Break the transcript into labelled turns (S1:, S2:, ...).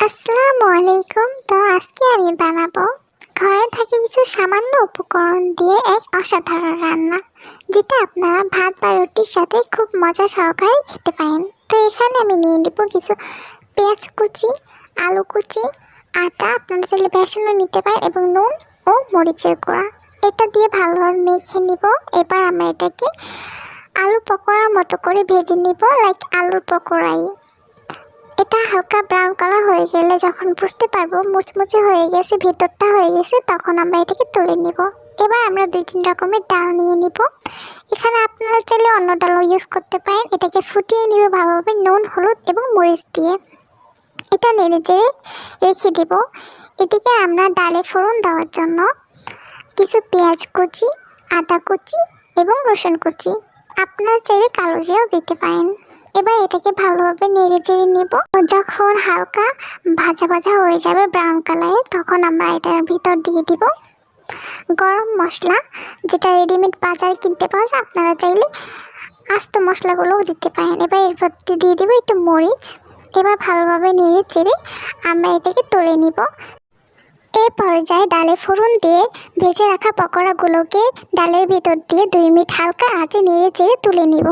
S1: আসসালামু আলাইকুম। তো আজকে আমি বানাবো ঘরে থাকে কিছু সামান্য উপকরণ দিয়ে এক অসাধারণ রান্না, যেটা আপনারা ভাত বা রুটির সাথে খুব মজা সহকারে খেতে পারেন। তো এখানে আমি নিয়ে নেব কিছু পেঁয়াজ কুচি, আলু কুচি, আটা, আপনারা চাইলে বেসনও নিতে পারেন, এবং নুন ও মরিচের গুঁড়া। এটা দিয়ে ভালোভাবে মেখে নিব। এবার আমরা এটাকে আলু পকোড়ার মতো করে ভেজে নিব, লাইক আলুর পকোড়াই। এটা হালকা ব্রাউন কালার হয়ে গেলে যখন বুঝতে পারবো মুচমুচে হয়ে গেছে, ভেতরটা হয়ে গেছে, তখন আমরা এটাকে তুলে নিব। এবার আমরা 2-3 রকমের ডাল নিয়ে নিব। এখানে আপনারা চাইলে অন্য ডালও ইউজ করতে পারেন। এটাকে ফুটিয়ে নিব ভালোভাবে নুন, হলুদ এবং মরিচ দিয়ে। এটা নেড়ে চেড়ে রেখে দেব। এদিকে আমরা ডালে ফোড়ন দেওয়ার জন্য কিছু পেঁয়াজ কুচি, আদা কুচি এবং রসুন কুচি, আপনারা চাইলে কালো জিরাও দিতে পারেন। এবার এটাকে ভালোভাবে নেড়ে চেড়ে নেব। যখন হালকা ভাজা ভাজা হয়ে যাবে ব্রাউন কালারের, তখন আমরা এটার ভিতর দিয়ে দিব গরম মশলা, যেটা রেডিমেড বাজারে কিনতে পাওয়া যায়। আপনারা চাইলে আস্ত মশলাগুলোও দিতে পারেন। এবার এর ভিতরে দিয়ে দেবো একটু মরিচ। এবার ভালোভাবে নেড়ে চেড়ে আমরা এটাকে তুলে নিব। এই পর্যায়ে ডালে ফোড়ন দিয়ে ভেজে রাখা পকোড়াগুলোকে ডালের ভিতর দিয়ে 2 মিনিট হালকা আঁচে নেড়ে চেড়ে তুলে নিব।